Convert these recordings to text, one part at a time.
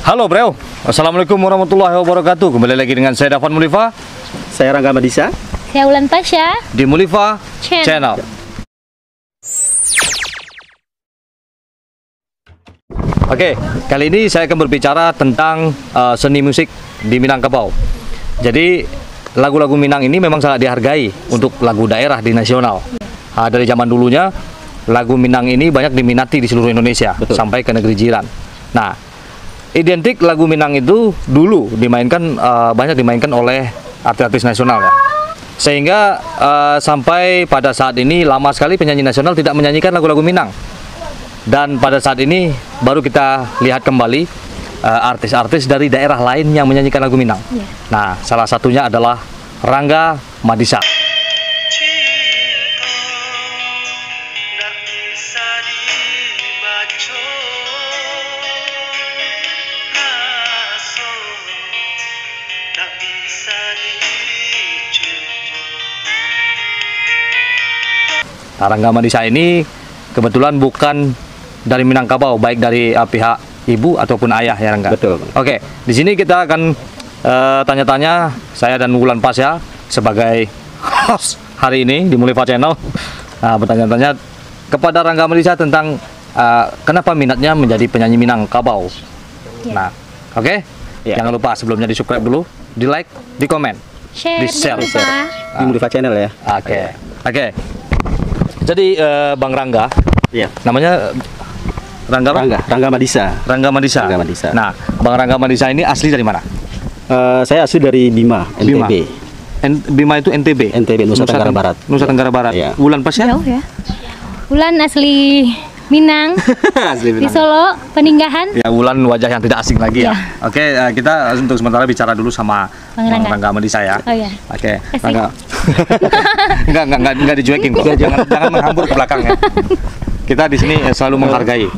Halo bro, Assalamualaikum warahmatullahi wabarakatuh. Kembali lagi dengan saya Dafan Mulifa. Saya Rangga Madisa. Saya Ulan Pasha Di Mulifa Channel. Oke, kali ini saya akan berbicara tentang seni musik di Minangkabau. Jadi lagu-lagu Minang ini memang sangat dihargai untuk lagu daerah di nasional. Dari zaman dulunya lagu Minang ini banyak diminati di seluruh Indonesia. Betul. Sampai ke negeri jiran. Nah, identik lagu Minang itu dulu dimainkan banyak dimainkan oleh artis-artis nasional ya. Sehingga sampai pada saat ini lama sekali penyanyi nasional tidak menyanyikan lagu-lagu Minang. Dan pada saat ini baru kita lihat kembali artis-artis dari daerah lain yang menyanyikan lagu Minang. Nah, salah satunya adalah Rangga Madisa. Nah, Rangga Madisa ini kebetulan bukan dari Minangkabau, baik dari pihak ibu ataupun ayah ya Rangga. Betul. Oke, di sini kita akan tanya-tanya, saya dan Ulan Pasha sebagai host hari ini di Mulifa Channel. Nah, bertanya-tanya kepada Rangga Madisa tentang kenapa minatnya menjadi penyanyi Minangkabau. Nah, oke. Jangan lupa sebelumnya di subscribe dulu, di like, di komen, di share. Di Mulifa Channel ya. Oke. Jadi Bang Rangga, namanya Rangga Madisa. Rangga Madisa. Nah, Bang Rangga Madisa ini asli dari mana? Saya asli dari Bima, NTB. Bima itu NTB. Nusa Tenggara Barat. Nusa Tenggara Barat. Ya. Ulan Pasha? Jauh ya. Ulan asli Minang. Asli Di Solo, Peninggahan. Ya, Ulan wajah yang tidak asing lagi ya. Oke, kita untuk sementara bicara dulu sama Bang Rangga Madisa ya. Oh ya. Oke, Rangga. Enggak dicuekin kok. Jangan menghambur ke belakang ya. Kita di sini selalu menghargai.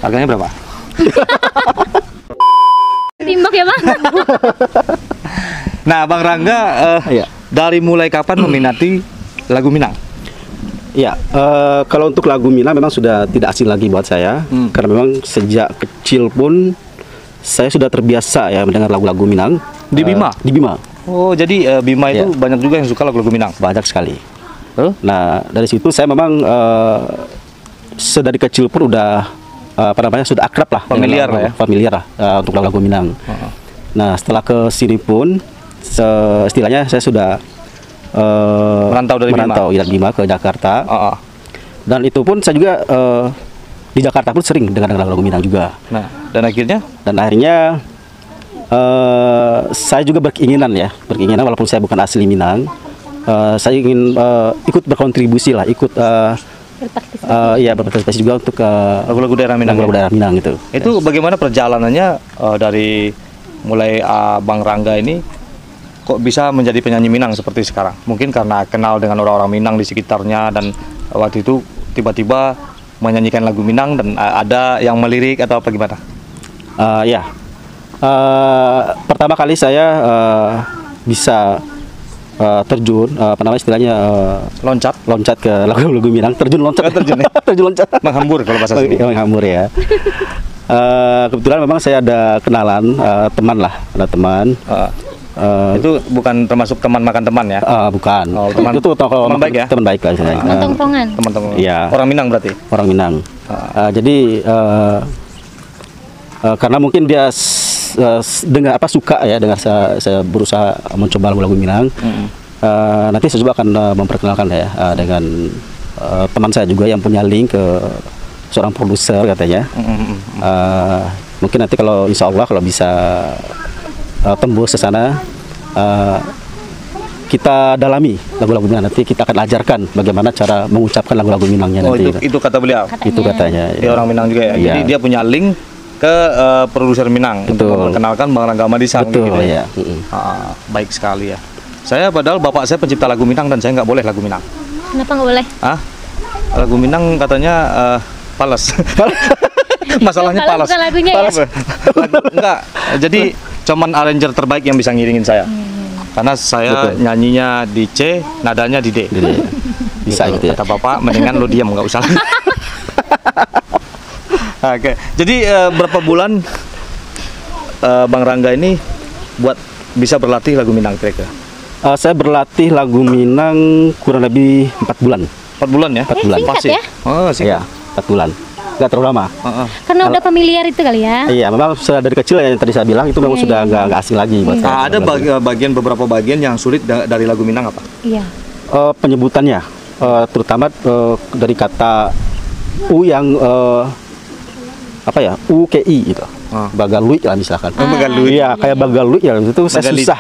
Harganya berapa? Timbak ya Bang. Nah, Bang Rangga, dari mulai kapan meminati lagu Minang? Ya, kalau untuk lagu Minang memang sudah tidak asing lagi buat saya, karena memang sejak kecil pun saya sudah terbiasa ya mendengar lagu-lagu Minang. Di Bima? Di Bima. Oh, jadi Bima itu banyak juga yang suka lagu-lagu Minang? Banyak sekali. Nah, dari situ saya memang sedari kecil pun udah sudah akrab lah, familiar lah untuk lagu Minang. Nah, setelah ke sini pun istilahnya saya sudah merantau dari Bima ke Jakarta. Dan itu pun saya juga di Jakarta pun sering dengar lagu Minang juga. Nah, dan akhirnya saya juga berkeinginan walaupun saya bukan asli Minang, saya ingin ikut berkontribusi lah, berpartisipasi juga untuk lagu-lagu daerah Minang. Daerah Minang itu. Itu bagaimana perjalanannya dari mulai Bang Rangga ini kok bisa menjadi penyanyi Minang seperti sekarang? Mungkin karena kenal dengan orang-orang Minang di sekitarnya dan waktu itu tiba-tiba menyanyikan lagu Minang dan ada yang melirik atau apa gimana? Pertama kali saya bisa terjun, istilahnya loncat ke lagu-lagu Minang, terjun loncat, menghambur kalau bahasa sini. Menghambur ya. Kebetulan memang saya ada kenalan ada teman. Itu bukan termasuk teman makan teman ya? Bukan. Itu teman baik ya? Teman baik lah istilahnya. Teman-teman. Iya. Orang Minang berarti? Orang Minang. Jadi karena mungkin dia suka ya dengar saya berusaha mencoba lagu-lagu Minang. Nanti saya juga akan memperkenalkan dengan teman saya juga yang punya link ke seorang produser katanya. Mungkin nanti kalau insya Allah kalau bisa tembus ke sana, kita dalami lagu-lagu Minang. Nanti kita akan ajarkan bagaimana cara mengucapkan lagu-lagu Minangnya nanti. Itu kata beliau? Itu katanya. Dia orang Minang juga ya? Jadi dia punya link ke produser Minang untuk memperkenalkan Bang Rangga Madisa. Betul, gitu ya. Baik sekali ya. Saya padahal bapak saya pencipta lagu Minang dan saya nggak boleh lagu Minang. Kenapa nggak boleh? Lagu Minang katanya pales. Masalahnya pales. Bukan lagunya pales. Ya? Enggak. Jadi cuman arranger terbaik yang bisa ngiringin saya. Karena saya nyanyinya di C, nadanya di D. Bisa gitu ya. Kata bapak, mendingan lu diam, nggak usah. Oke. Jadi berapa bulan Bang Rangga ini buat bisa berlatih lagu Minang kira-kira? Saya berlatih lagu Minang kurang lebih 4 bulan. 4 bulan ya? 4 bulan. Singkat ya? Oh, Iya, 4 bulan. Nggak terlalu lama. Karena udah familiar itu kali ya. Iya, memang dari kecil yang tadi saya bilang itu memang sudah nggak asing lagi buat saya. Ada beberapa bagian yang sulit dari lagu Minang apa? Iya. Penyebutannya, terutama dari kata U yang apa ya, U ke I gitu. Bagalui lah misalkan. Bagalui. Iya, kayak bagalui ya itu saya susah.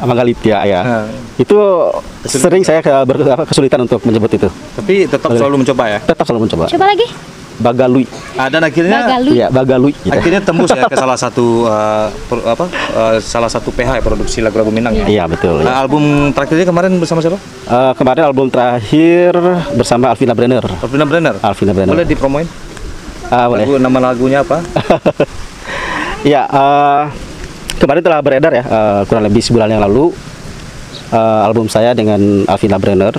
Magalitia ya. Itu sering saya kesulitan untuk menyebut itu. Tapi tetap selalu mencoba ya. Tetap selalu mencoba. Coba lagi. Bagalui. Dan akhirnya Bagalui. Iya, bagalui. Gitu. Akhirnya tembus ya ke salah satu salah satu PH ya, produksi lagu-lagu Minang ya. Iya, betul. Ya. Album terakhirnya kemarin bersama siapa? Kemarin album terakhir bersama Alvina Brenner. Alvina Brenner. Alvina Brenner. Boleh dipromoin? Boleh. Nama lagunya apa? Ya, kemarin telah beredar ya, kurang lebih sebulan yang lalu, album saya dengan Alvina Brenner.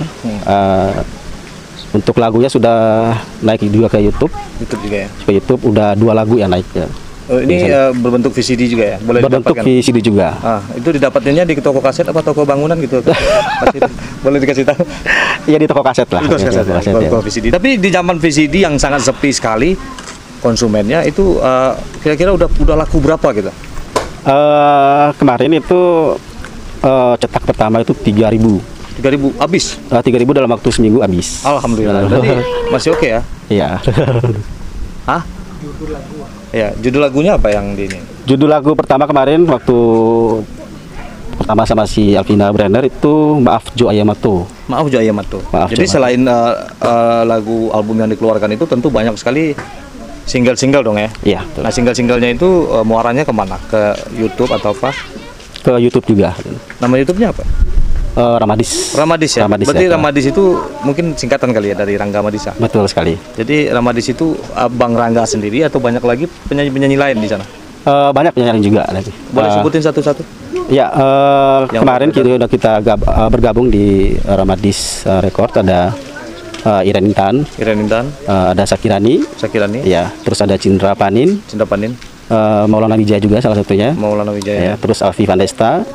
Untuk lagunya sudah naik juga ke YouTube. YouTube juga ya. Ke YouTube udah 2 lagu yang naik ya. Ini berbentuk VCD juga ya? Boleh berbentuk didapatkan? VCD juga. Itu didapatnya di toko kaset apa toko bangunan gitu? Boleh dikasih tahu? Iya, di toko kaset lah. Toko kaset, toko VCD. Tapi di zaman VCD yang sangat sepi sekali konsumennya itu kira-kira udah laku berapa gitu? Kemarin itu cetak pertama itu 3.000. 3.000 habis? 3.000 dalam waktu seminggu habis. Alhamdulillah. Berarti masih oke ya? Iya. Hah? Ya, judul lagunya apa yang di ini? Judul lagu pertama kemarin waktu pertama sama si Alvina Brenner itu Maaf Jo Ayamato. Maaf Jo Ayamato. Jadi selain lagu album yang dikeluarkan itu tentu banyak sekali single-single dong ya? Iya. Nah, single-singlenya itu muaranya kemana? Ke YouTube atau apa? Ke YouTube juga. Nama YouTube-nya apa? Ramadis. Ramadis ya? Ramadis, berarti ya. Ramadis itu mungkin singkatan kali ya dari Rangga Madisa? Betul sekali. Jadi Ramadis itu Bang Rangga sendiri atau banyak lagi penyanyi-penyanyi lain di sana? Banyak penyanyi juga nanti. Boleh sebutin satu-satu? Ya, kemarin kita bergabung di Ramadis Record. Ada Iren Intan, ada Sakirani, ya, terus ada Cindra Panin, Maulana Wijaya juga salah satunya. Maulana Wijaya. Ya, terus Alfi Vandesta.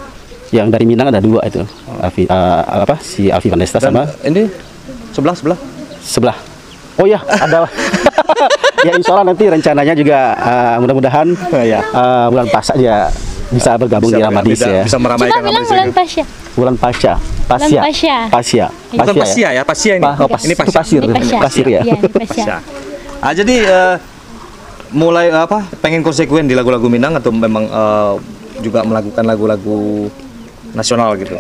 Yang dari Minang ada 2 itu. Si Alfi Vandesta sama ini sebelah. Oh ya, ada. Ya, insya Allah nanti rencananya juga mudah-mudahan bulan Pasca dia bisa bergabung di Ramadis ya. Bisa meramaikan Ramadis. Bulan Pasca. Pasya. Bukan Pasya ya, Pasya ini. Ini Pasir. Pasir ya. Pasya. Jadi mulai pengen konsekuen di lagu-lagu Minang atau memang juga melakukan lagu-lagu nasional gitu?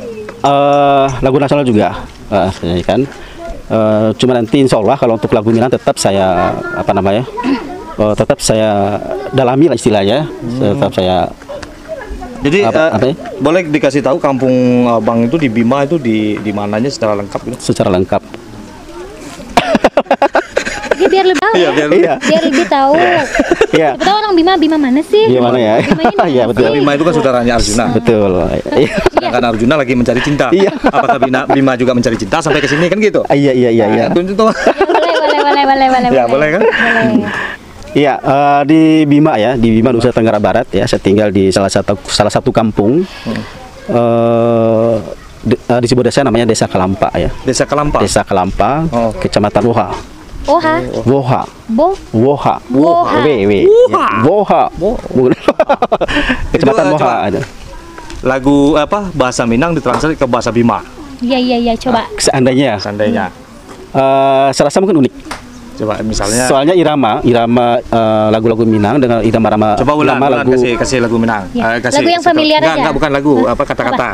Lagu nasional juga saya nyanyikan. Cuma nanti insya Allah kalau untuk lagu Minang tetap saya tetap saya dalami lah istilahnya. Tetap saya. Jadi boleh dikasih tahu kampung Abang itu di Bima itu di mananya secara lengkap gitu? Secara lengkap. Biar lebih tahu. Biar lebih tahu. Iya. Tahu orang Bima mana sih? Bima mana ya? Iya, betul. Bima itu kan saudaranya Arjuna. Betul. Sedangkan Arjuna lagi mencari cinta. Iya. Apakah Bima juga mencari cinta sampai ke sini kan gitu? Iya. Tunjuk tuh. Boleh. Ya, boleh kan? Iya, di Bima ya, di Bima Nusa Tenggara Barat ya. Saya tinggal di salah satu kampung. Di sebuah desa namanya Desa Kelampa ya. Desa Kelampa. Kecamatan Woha. Woha. Kecamatan Woha ada. Lagu bahasa Minang ditranslate ke bahasa Bima. Iya, coba. Seandainya. Saya rasa mungkin unik. Coba misalnya. Soalnya irama lagu-lagu Minang dengan irama coba ulang kasih lagu Minang. Ya. Lagu yang familiar aja. Enggak, bukan lagu, kata-kata.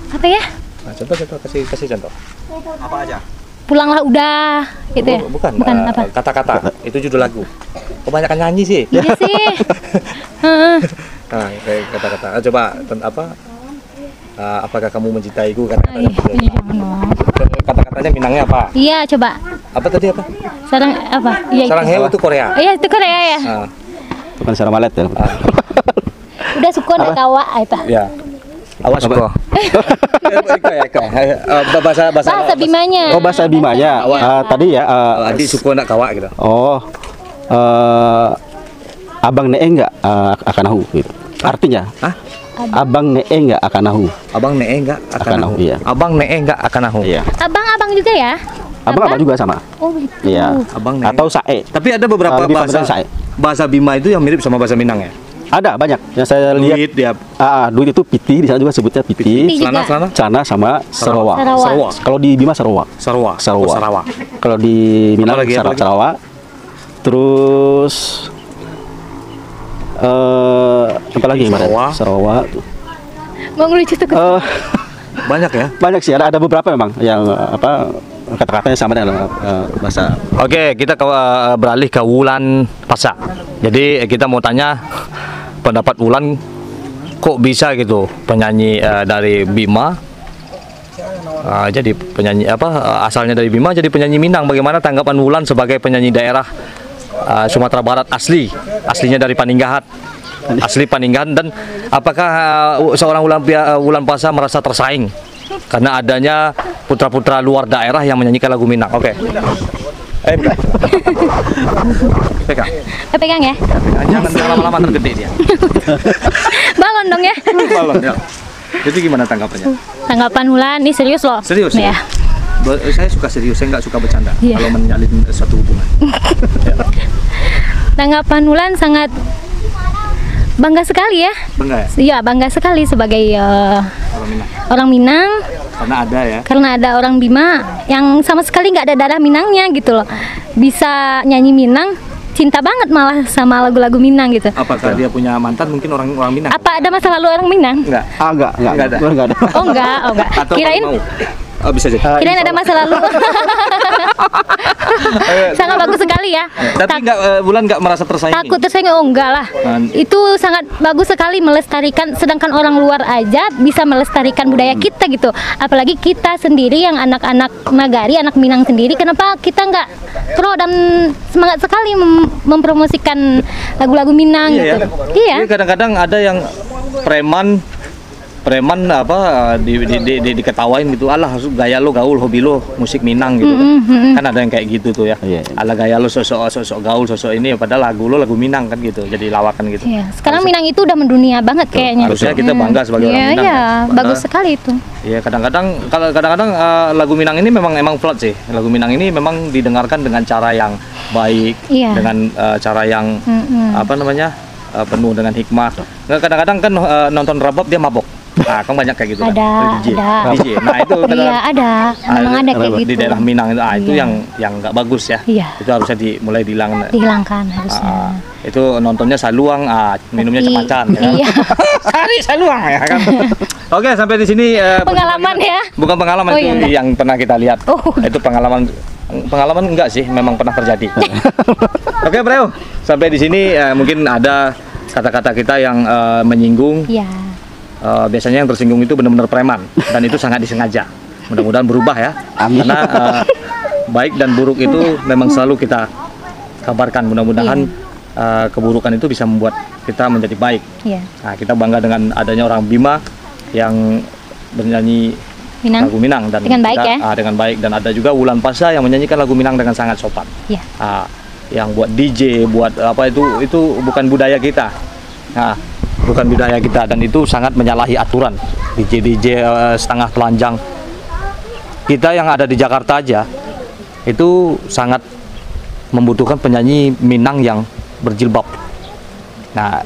Apa ya? Nah, contoh kasih contoh. Apa aja? Pulanglah udah gitu ya. Bukan apa? Kata-kata. Itu judul lagu. Kebanyakan nyanyi sih. Iya sih. Nah, kayak kata-kata. Coba apakah kamu mencintaiku kata-katanya Minangnya apa? Iya, coba. Apa tadi apa? Sarang apa? Iya. Sarang hewa itu Korea. Iya, itu Korea ya. Bukan sarang malet ya. Udah suka nak kawa itu. Ya. Awas suka. Bahasa Bimanya. Oh, bahasa Bimanya. Tadi ya adik suka nak kawa gitu. Oh. abang nee enggak akan nahu gitu. Artinya, abang nee enggak akan nahu. Abang nee enggak akan nahu. Iya. Abang nee enggak akan nahu. Iya. Abang-abang juga ya? Abang juga sama. Oh gitu. Iya. Abang nee. Atau sae. Tapi ada beberapa bahasa Bima itu yang mirip sama bahasa Minang ya? Ada banyak yang saya lihat. Duit dia. Duit itu piti, di sana juga sebutnya piti. Celana sama Sarawak. Kalau di Bima Sarawak. Sarawak. Kalau di Minang Sarawak. Terus apa lagi kemarin? Sarawak. Mau ngelucu tuh. Banyak ya? Banyak sih, ada beberapa memang yang kata-katanya sama dengan bahasa. Oke, kita beralih ke Wulan Pasa. Jadi kita mau tanya pendapat Wulan, kok bisa gitu penyanyi dari Bima jadi penyanyi asalnya dari Bima jadi penyanyi Minang. Bagaimana tanggapan Wulan sebagai penyanyi daerah Sumatera Barat aslinya dari Paninggahat, asli Paninggahan, dan apakah seorang Wulan Pasa merasa tersaing karena adanya putra-putra luar daerah yang menyanyikan lagu Minang? Oke. Pegang ya. Jangan lama-lama tergede dia. Balon dong ya. Balon ya. Jadi gimana tanggapannya? Tanggapan Wulan ini serius loh. Serius ya? Saya suka serius, saya nggak suka bercanda kalau menyalin suatu hubungan. Tanggapan Wulan sangat bangga sekali ya. Bangga ya? Iya, bangga sekali sebagai orang Minang. Karena ada orang Bima yang sama sekali nggak ada darah Minangnya gitu loh. Bisa nyanyi Minang, cinta banget malah sama lagu-lagu Minang gitu. Apakah dia punya mantan mungkin orang Minang? Apa ada masa lalu orang Minang? Enggak. Enggak ada. Oh enggak. Kirain bisa jadi. Kirain ada masa lalu. Sangat bagus sekali ya. Tapi Wulan nggak merasa tersaingi? Takut tersaingi? Oh enggak lah. Itu sangat bagus sekali melestarikan. Sedangkan orang luar aja bisa melestarikan budaya kita gitu. Apalagi kita sendiri yang anak-anak Nagari, anak Minang sendiri. Kenapa kita nggak pro dan semangat sekali mempromosikan lagu-lagu Minang gitu? Iya. Kadang-kadang ada yang preman diketawain gitu, alah gaya lo gaul, hobi lo musik Minang gitu kan ada yang kayak gitu tuh ya. Alah gaya lo sosok gaul, sosok ini, padahal lagu lo lagu Minang kan gitu, jadi lawakan gitu. Sekarang Minang itu udah mendunia banget kayaknya. Harusnya kita bangga sebagai orang Minang. Iya, bagus sekali itu. Iya, kadang-kadang lagu Minang ini emang flat sih. Lagu Minang ini memang didengarkan dengan cara yang baik, dengan cara yang penuh dengan hikmah. Kadang-kadang kan nonton rabab dia mabok. Nah, kan banyak kayak gitu. Ada. DJ. Nah, itu ada. Memang ada kayak gitu. Di daerah Minang itu, itu yang nggak bagus ya. Iya. Itu harusnya mulai dihilangkan harusnya. Itu nontonnya saluang, minumnya cepacan. Iya. Cari saluang ya kan. Oke, sampai di sini pengalaman ya. Bukan pengalaman itu yang pernah kita lihat. Itu pengalaman enggak sih, memang pernah terjadi. Oke, Bro. Sampai di sini mungkin ada kata-kata kita yang menyinggung. Iya. Biasanya yang tersinggung itu benar-benar preman dan itu sangat disengaja. Mudah-mudahan berubah ya. Amin. Karena baik dan buruk itu memang selalu kita kabarkan. Mudah-mudahan keburukan itu bisa membuat kita menjadi baik. Nah, kita bangga dengan adanya orang Bima yang bernyanyi lagu Minang dan dengan baik ya. Dengan baik, dan ada juga Wulan Pasa yang menyanyikan lagu Minang dengan sangat sopan. Yang buat DJ, buat apa itu bukan budaya kita. Bukan budaya kita, dan itu sangat menyalahi aturan. DJ setengah telanjang. Kita yang ada di Jakarta aja itu sangat membutuhkan penyanyi Minang yang berjilbab. Nah,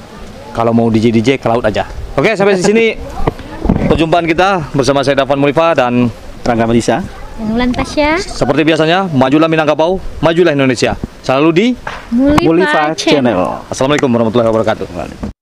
kalau mau DJ ke laut aja. Oke, sampai di sini perjumpaan kita bersama saya Dafan Mulifa dan Rangga Melisa dan Wulan Pasya. Seperti biasanya, majulah Minangkabau, majulah Indonesia. Selalu di Mulifa Channel. Assalamualaikum warahmatullahi wabarakatuh.